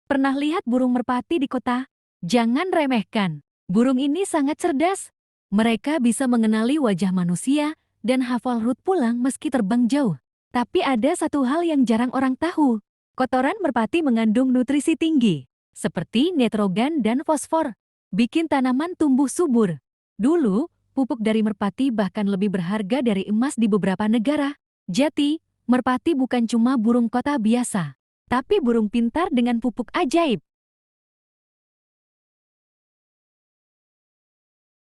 Pernah lihat burung merpati di kota? Jangan remehkan. Burung ini sangat cerdas. Mereka bisa mengenali wajah manusia dan hafal rute pulang meski terbang jauh. Tapi ada satu hal yang jarang orang tahu. Kotoran merpati mengandung nutrisi tinggi, seperti nitrogen dan fosfor, bikin tanaman tumbuh subur. Dulu, pupuk dari merpati bahkan lebih berharga dari emas di beberapa negara. Jadi, merpati bukan cuma burung kota biasa, tapi burung pintar dengan pupuk ajaib.